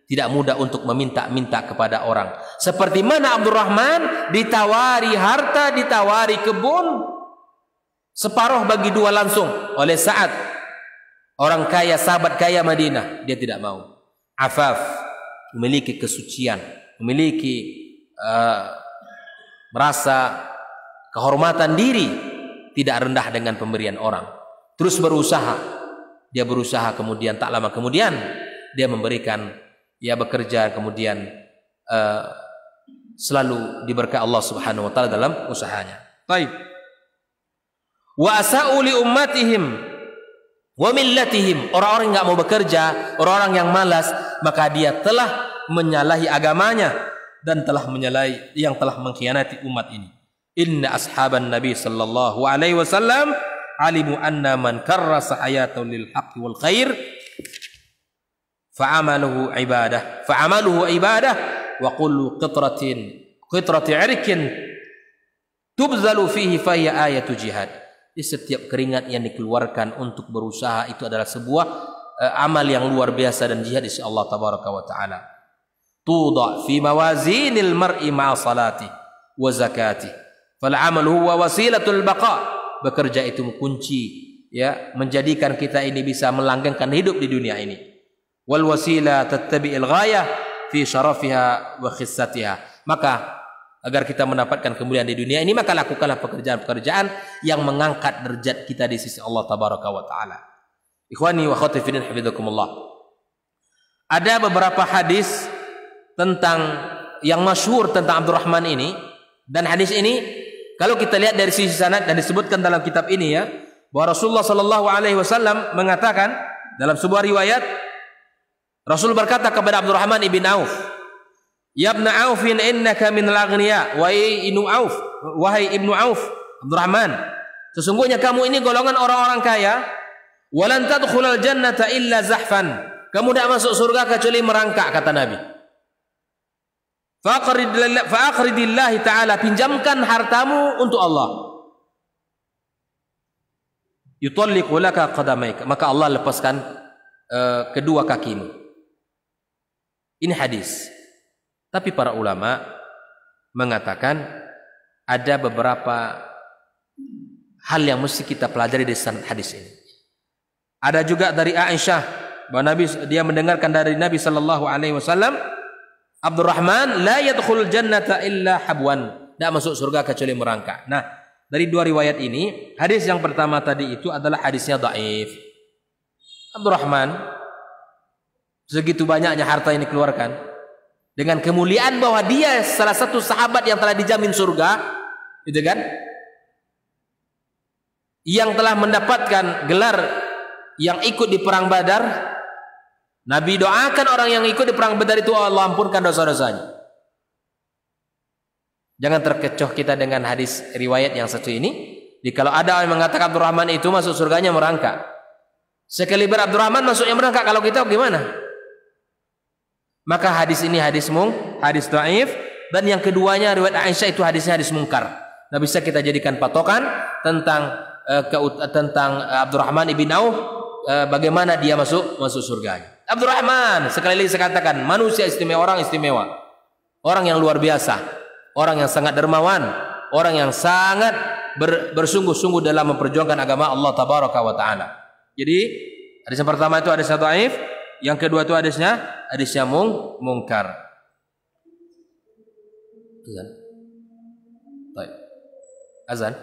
S1: tidak mudah untuk meminta-minta kepada orang. Seperti mana Abdurrahman ditawari harta, ditawari kebun, separuh bagi dua langsung oleh Sa'ad, orang kaya, sahabat kaya Madinah. Dia tidak mau. Afaf, memiliki kesucian, memiliki merasa kehormatan diri, tidak rendah dengan pemberian orang. Terus berusaha. Dia berusaha, kemudian tak lama kemudian dia memberikan, ia bekerja, kemudian selalu diberkahi Allah Subhanahu wa taala dalam usahanya. Baik. Wa asa'u li ummatihim wa millatihim, orang-orang yang enggak mau bekerja, orang-orang yang malas, maka dia telah menyalahi agamanya dan telah menyalahi, yang telah mengkhianati umat ini. Inna ashaban Nabi sallallahu alaihi wasallam alimu anna man karrasa hayatahu lil haqqi wal khair fa'amaluhu ibadah wa kullu qitrati 'irkin tubzalu fihi fa hiya ayatu jihad. Di setiap keringat yang dikeluarkan untuk berusaha itu adalah sebuah amal yang luar biasa dan jihad di sisi Allah tabaraka wa taala. Tudha fi mawazinil mar'i ma'a salati wa zakati fal 'amalu huwa wasilatul baqa. Bekerja itu kunci, ya, menjadikan kita ini bisa melanggengkan hidup di dunia ini. Wal wasila tattabi'il ghayah fi syarafiha wa khissatiha. Maka agar kita mendapatkan kemuliaan di dunia ini, maka lakukanlah pekerjaan-pekerjaan yang mengangkat derajat kita di sisi Allah tabaraka wa taala. Ikhwani wa akhwati fillah hafizakumullah. Ada beberapa hadis tentang yang masyhur tentang Abdurrahman ini, dan hadis ini kalau kita lihat dari sisi sanad, dan disebutkan dalam kitab ini ya, bahwa Rasulullah sallallahu alaihi wasallam mengatakan dalam sebuah riwayat, Rasul berkata kepada Abdurrahman ibn Auf, "Ya ibn Auf, innaka minal aghniya." Wahai ibnu Auf, Abdurrahman, sesungguhnya kamu ini golongan orang-orang kaya. "Walan tadkhulal jannata illa zahfan." Kamu tidak masuk surga kecuali merangkak, kata Nabi. Fa'aqridillahi ta'ala, pinjamkan hartamu untuk Allah. Yutalliqu laka qadamaik, maka Allah lepaskan kedua kakimu. Ini hadis. Tapi para ulama mengatakan ada beberapa hal yang mesti kita pelajari dari hadis ini. Ada juga dari Aisyah bahwa dia mendengarkan dari Nabi sallallahu alaihi wasallam, Abdurrahman la yadkhulul jannata illa habwan, tidak masuk surga kecuali merangkak. Nah, dari dua riwayat ini, hadis yang pertama tadi itu adalah hadisnya dhaif. Abdurrahman segitu banyaknya harta yang dikeluarkan dengan kemuliaan bahwa dia salah satu sahabat yang telah dijamin surga, gitu kan? Yang telah mendapatkan gelar yang ikut di perang Badar. Nabi doakan orang yang ikut di perang Badar itu, Allah ampunkan dosa-dosanya. Jangan terkecoh kita dengan hadis riwayat yang satu ini. Jadi kalau ada orang yang mengatakan Abdurrahman itu masuk surganya merangkak, sekaliber Abdurrahman masuknya merangkak, kalau kita gimana? Maka hadis ini hadis dhaif. Dan yang keduanya riwayat Aisyah itu hadisnya hadis mungkar. Nah, bisa kita jadikan patokan tentang Abdurrahman ibn Auf, bagaimana dia masuk surganya. Abdurrahman, sekali lagi saya katakan, manusia istimewa, orang yang luar biasa, orang yang sangat dermawan, orang yang sangat bersungguh-sungguh dalam memperjuangkan agama Allah tabaraka wa taala. Jadi hadis yang pertama itu hadisnya dhaif, yang kedua itu hadisnya mungkar. Azan. Baik. Azan.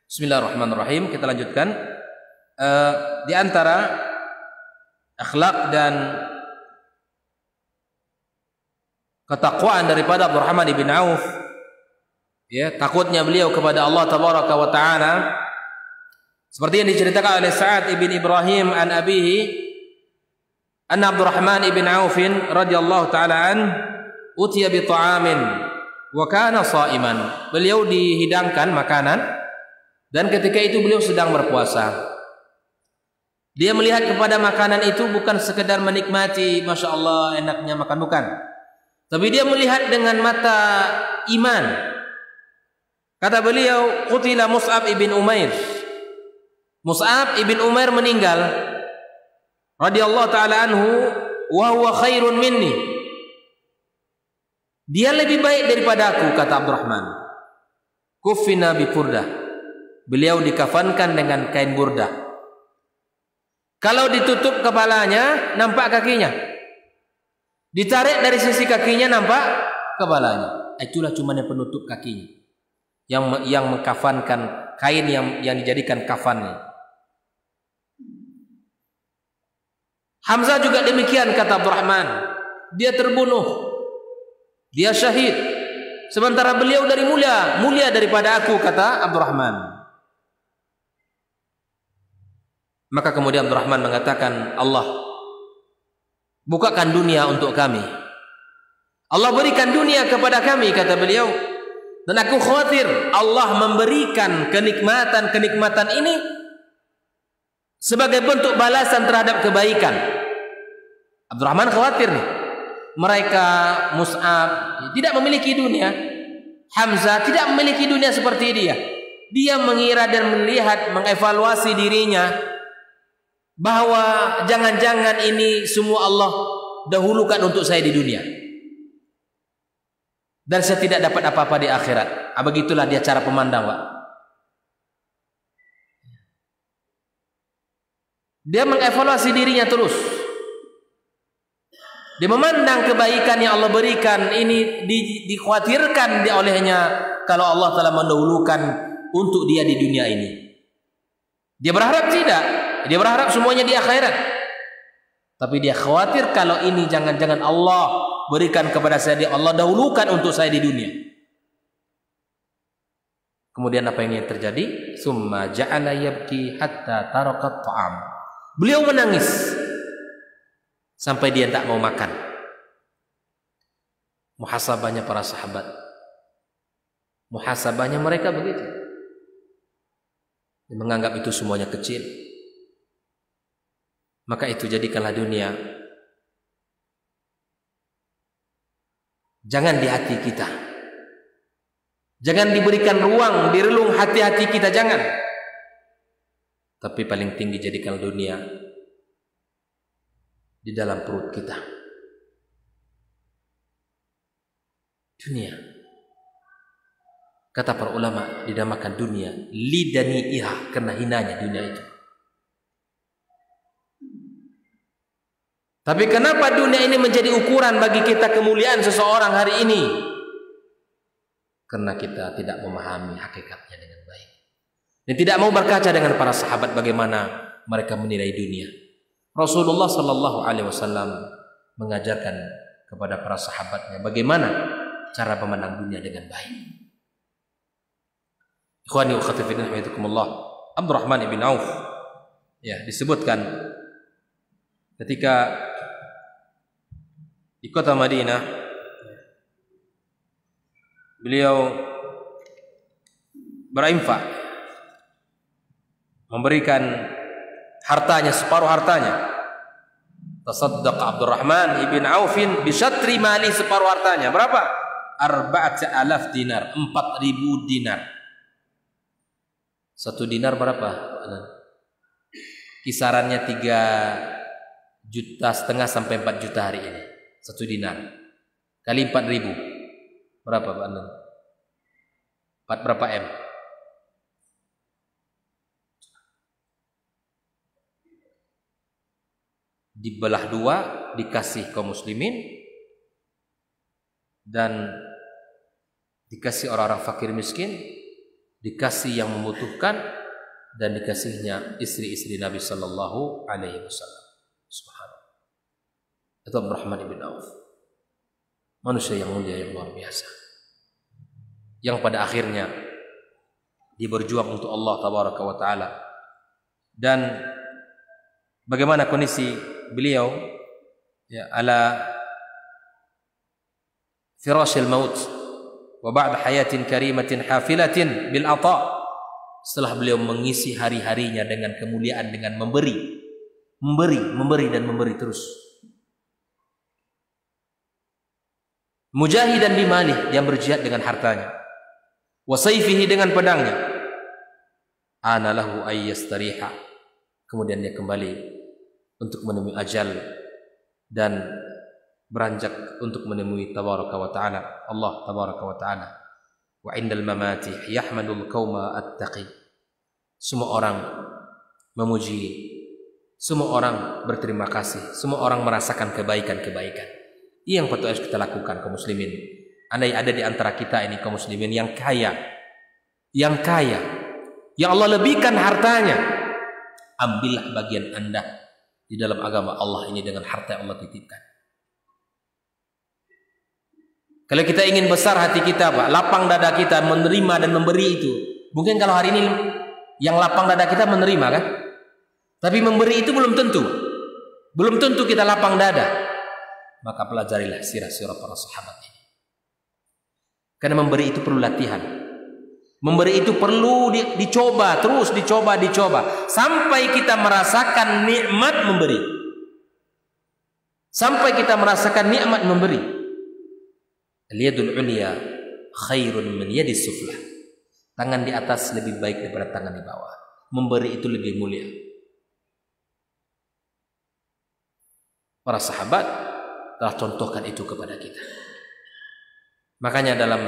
S1: Bismillahirrahmanirrahim. Kita lanjutkan. Di antara akhlak dan ketakwaan daripada Abdurrahman ibn Auf, ya, takutnya beliau kepada Allah tabaraka wa taala, seperti yang diceritakan oleh Sa'ad ibn Ibrahim an abihi anna Abdurrahman ibn Auf radhiyallahu taala an utiya bi ta'amin wa kana sha'iman. Beliau dihidangkan makanan dan ketika itu beliau sedang berpuasa. Dia melihat kepada makanan itu bukan sekedar menikmati, Masya Allah enaknya makan, bukan. Tapi dia melihat dengan mata iman. Kata beliau, qutila Mus'ab ibn Umair. Mus'ab ibn Umair meninggal radhiyallahu ta'ala anhu wa huwa khairun minni. Dia lebih baik daripada aku, kata Abdurrahman. Kuffina bi burdah. Beliau dikafankan dengan kain burdah. Kalau ditutup kepalanya, nampak kakinya. Ditarik dari sisi kakinya, nampak kepalanya. Itulah cuma yang penutup kakinya, yang mengkafankan, kain yang dijadikan kafannya. Hamzah juga demikian, kata Abdurrahman. Dia terbunuh, dia syahid, sementara beliau dari mulia daripada aku, kata Abdurrahman. Maka kemudian Abdurrahman mengatakan, Allah bukakan dunia untuk kami. Allah berikan dunia kepada kami, kata beliau. Dan aku khawatir Allah memberikan kenikmatan ini sebagai bentuk balasan terhadap kebaikan. Abdurrahman khawatir nih. Mereka Mus'ab tidak memiliki dunia. Hamzah tidak memiliki dunia seperti dia. Dia mengira dan melihat, mengevaluasi dirinya, bahwa jangan-jangan ini semua Allah dahulukan untuk saya di dunia, dan saya tidak dapat apa-apa di akhirat. Begitulah dia cara pemandang, Pak. Dia mengevaluasi dirinya terus. Dia memandang kebaikan yang Allah berikan ini dikhawatirkan olehnya kalau Allah telah mendahulukan untuk dia di dunia ini. Dia berharap tidak. Dia berharap semuanya di akhirat. Tapi dia khawatir kalau ini jangan-jangan Allah berikan kepada saya, Allah dahulukan untuk saya di dunia. Kemudian apa yang terjadi? Summa ja'ala yabki hatta tarakat ta'am. Beliau menangis sampai dia tak mau makan. Muhasabahnya para sahabat. Muhasabahnya mereka begitu. Dia menganggap itu semuanya kecil. Maka itu jadikanlah dunia jangan di hati kita. Jangan diberikan ruang di relung hati-hati kita, jangan. Tapi paling tinggi jadikan dunia di dalam perut kita. Dunia, kata para ulama, dinamakan dunia lidani'iha, karena hinanya dunia itu. Tapi kenapa dunia ini menjadi ukuran bagi kita kemuliaan seseorang hari ini? Karena kita tidak memahami hakikatnya dengan baik. Dan tidak mau berkaca dengan para sahabat bagaimana mereka menilai dunia. Rasulullah sallallahu alaihi wasallam mengajarkan kepada para sahabatnya bagaimana cara memandang dunia dengan baik. Ikhwani wa akhwati fillah, hafizakumullah. Abdurrahman ibn Auf, ya, disebutkan ketika di kota Madinah, beliau berinfak, memberikan hartanya, separuh hartanya. Tasaddaq Abdurrahman ibn Auf bi syatri mali, separuh hartanya. Berapa? 4,000 dinar, 4.000 dinar. 1 dinar berapa? Kisarannya 3,5 juta sampai 4 juta hari ini. 1 dinar kali 4.000 berapa, Pak Anand? 4 berapa M? Dibelah 2 dikasih kaum muslimin dan dikasih orang-orang fakir miskin, dikasih yang membutuhkan, dan dikasihnya istri-istri Nabi Sallallahu Alaihi Wasallam. Subhanallah. Itu Abdurrahman ibn Auf, manusia yang mulia, yang luar biasa, yang pada akhirnya dia berjuang untuk Allah Tabaraka wa Ta'ala. Dan bagaimana kondisi beliau ya, ala firashil maut wa ba'da hayatin karimatin hafilatin bil ata, setelah beliau mengisi hari-harinya dengan kemuliaan, dengan memberi dan memberi terus. Mujahidan bimalih, yang berjihad dengan hartanya, wa sayfihi, dengan pedangnya. Ana lahu ayyastariha, kemudian dia kembali untuk menemui ajal dan beranjak untuk menemui Tabaraka wa Ta'ala, Allah Tabaraka wa Ta'ala. Wa indal mamati yahmadul qauma attaqi. Semua orang memuji, semua orang berterima kasih, semua orang merasakan kebaikan-kebaikan. Ini yang patut harus kita lakukan, kaum muslimin. Andai ada di antara kita ini kaum muslimin yang kaya, yang Allah lebihkan hartanya, ambillah bagian Anda di dalam agama Allah ini dengan harta yang Allah titipkan. Kalau kita ingin besar hati kita, Pak, lapang dada kita menerima dan memberi itu. Mungkin kalau hari ini yang lapang dada kita menerima, kan? Tapi memberi itu belum tentu. Belum tentu kita lapang dada. Maka pelajarilah sirah-sirah para sahabat ini. Karena memberi itu perlu latihan. Memberi itu perlu dicoba, terus dicoba. Sampai kita merasakan nikmat memberi. Sampai kita merasakan nikmat memberi. Al-yadul ulya khairun min yadis suflah. Tangan di atas lebih baik daripada tangan di bawah. Memberi itu lebih mulia. Para sahabat telah contohkan itu kepada kita. Makanya dalam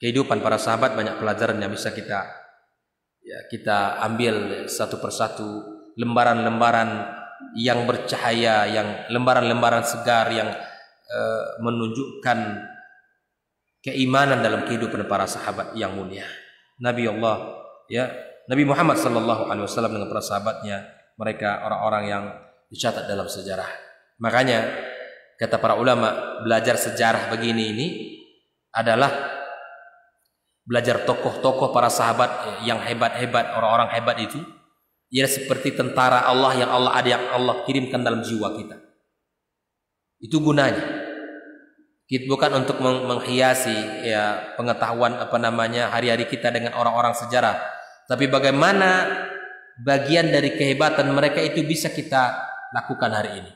S1: kehidupan para sahabat banyak pelajaran yang bisa kita ambil satu persatu, lembaran-lembaran yang bercahaya, yang lembaran-lembaran segar yang menunjukkan keimanan dalam kehidupan para sahabat yang mulia. Nabi Muhammad sallallahu alaihi wasallam dengan para sahabatnya, mereka orang-orang yang dicatat dalam sejarah. Makanya kata para ulama, belajar sejarah begini ini adalah belajar tokoh-tokoh para sahabat yang hebat-hebat, orang-orang hebat itu. Ia seperti tentara Allah yang Allah kirimkan dalam jiwa kita. Itu gunanya. Bukan untuk menghiasi pengetahuan hari-hari kita dengan orang-orang sejarah, tapi bagaimana bagian dari kehebatan mereka itu bisa kita lakukan hari ini.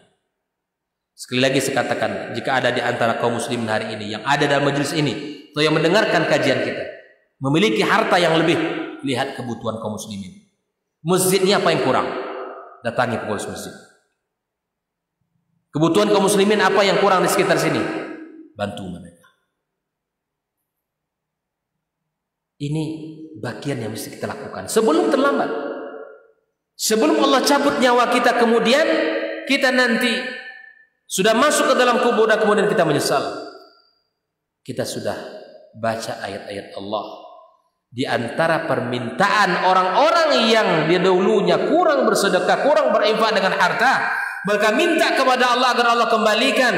S1: Sekali lagi saya katakan, jika ada di antara kaum muslimin hari ini yang ada dalam majelis ini atau yang mendengarkan kajian kita, memiliki harta yang lebih, lihat kebutuhan kaum muslimin. Masjidnya apa yang kurang? Datangi pengurus masjid. Kebutuhan kaum muslimin apa yang kurang di sekitar sini? Bantu mereka. Ini bagian yang mesti kita lakukan sebelum terlambat. Sebelum Allah cabut nyawa kita, kemudian kita nanti sudah masuk ke dalam kubur dan kemudian kita menyesal. Kita sudah baca ayat-ayat Allah. Di antara permintaan orang-orang yang dahulunya kurang bersedekah, kurang berinfak dengan harta, mereka minta kepada Allah agar Allah kembalikan.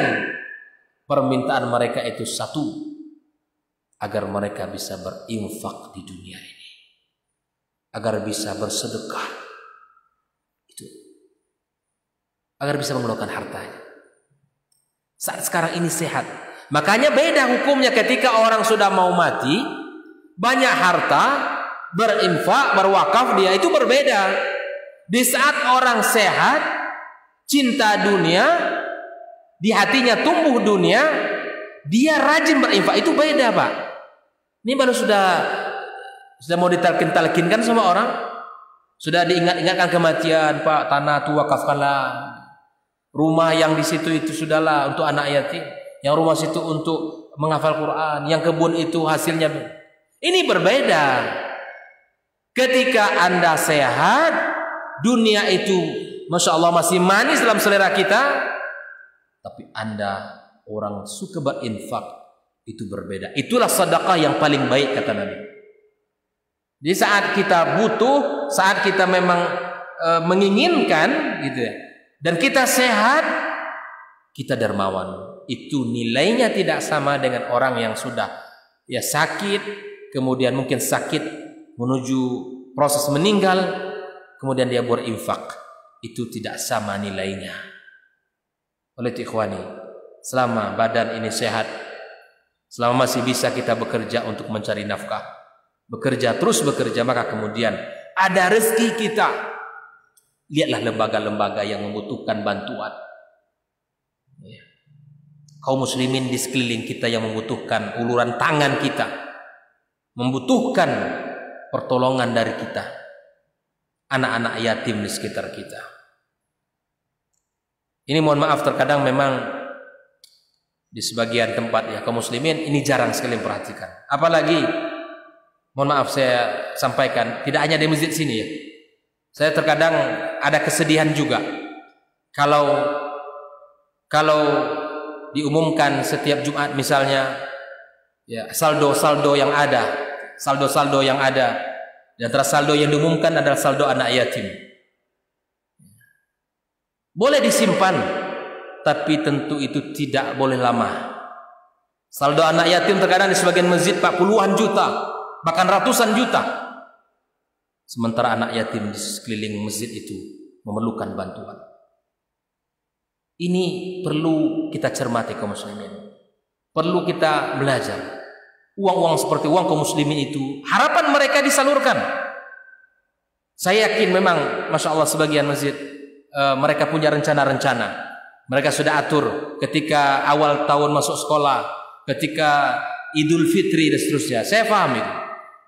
S1: Permintaan mereka itu satu, agar mereka bisa berinfak di dunia ini, agar bisa bersedekah, itu, agar bisa mengeluarkan hartanya. Saat sekarang ini sehat, makanya beda hukumnya ketika orang sudah mau mati, banyak harta, berinfak, berwakaf, dia itu berbeda. Di saat orang sehat, cinta dunia, di hatinya tumbuh dunia, dia rajin berinfak, itu beda, Pak. Ini baru sudah mau ditalkin-talkinkan sama orang, sudah diingat-ingatkan kematian, Pak, tanah itu wakafkanlah, rumah yang di situ itu sudahlah untuk anak yatim, yang rumah situ untuk menghafal Quran, yang kebun itu hasilnya. Ini berbeda. Ketika Anda sehat, dunia itu Masya Allah masih manis dalam selera kita, tapi Anda orang suka berinfak, itu berbeda. Itulah sedekah yang paling baik kata Nabi. Di saat kita butuh, saat kita memang menginginkan gitu ya, dan kita sehat, kita dermawan. Itu nilainya tidak sama dengan orang yang sudah ya sakit, kemudian mungkin sakit menuju proses meninggal, kemudian dia berinfak. Itu tidak sama nilainya. Oleh ikhwani, selama badan ini sehat, selama masih bisa kita bekerja untuk mencari nafkah, bekerja, terus bekerja, maka kemudian ada rezeki kita. Lihatlah lembaga-lembaga yang membutuhkan bantuan. Kaum muslimin di sekeliling kita yang membutuhkan uluran tangan kita, membutuhkan pertolongan dari kita. Anak-anak yatim di sekitar kita. Ini mohon maaf, terkadang memang di sebagian tempat ya kaum muslimin ini jarang sekali memperhatikan. Apalagi mohon maaf saya sampaikan, tidak hanya di masjid sini ya. Saya terkadang ada kesedihan juga kalau diumumkan setiap Jumat misalnya ya saldo-saldo yang ada, saldo-saldo yang ada. Di antara saldo yang diumumkan adalah saldo anak yatim. Boleh disimpan, tapi tentu itu tidak boleh lama. Saldo anak yatim terkadang di sebagian masjid 40-an juta, bahkan ratusan juta. Sementara anak yatim di sekeliling masjid itu memerlukan bantuan. Ini perlu kita cermati kaum muslimin. Perlu kita belajar. Uang-uang seperti uang kaum muslimin itu harapan mereka disalurkan. Saya yakin memang Masya Allah sebagian masjid mereka punya rencana-rencana. Mereka sudah atur ketika awal tahun masuk sekolah, ketika Idul Fitri dan seterusnya. Saya paham itu.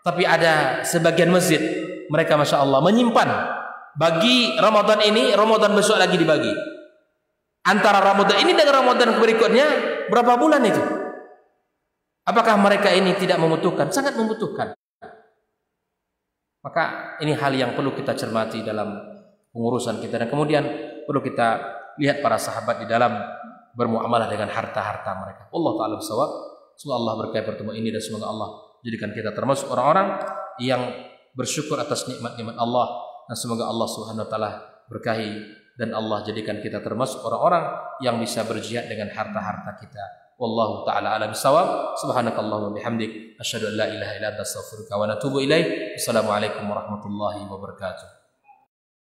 S1: Tapi ada sebagian masjid mereka Masya Allah menyimpan bagi Ramadan ini, Ramadan besok lagi dibagi. Antara Ramadan ini dengan Ramadan berikutnya berapa bulan itu? Apakah mereka ini tidak membutuhkan? Sangat membutuhkan. Maka ini hal yang perlu kita cermati dalam pengurusan kita. Dan kemudian perlu kita lihat para sahabat di dalam bermuamalah dengan harta-harta mereka. Allah Ta'ala bersawab. Semoga Allah berkahi pertemuan ini. Dan semoga Allah jadikan kita termasuk orang-orang yang bersyukur atas nikmat-nikmat Allah. Dan semoga Allah Subhanahu Wa Ta'ala berkahi. Dan Allah jadikan kita termasuk orang-orang yang bisa berjihad dengan harta-harta kita. Wallahu ta'ala a'lam bissawab. Subhanakallahumma bihamdik asyhadu an la ilaha illa anta astaghfiruka wa atubu ilaik. Assalamualaikum warahmatullahi wabarakatuh.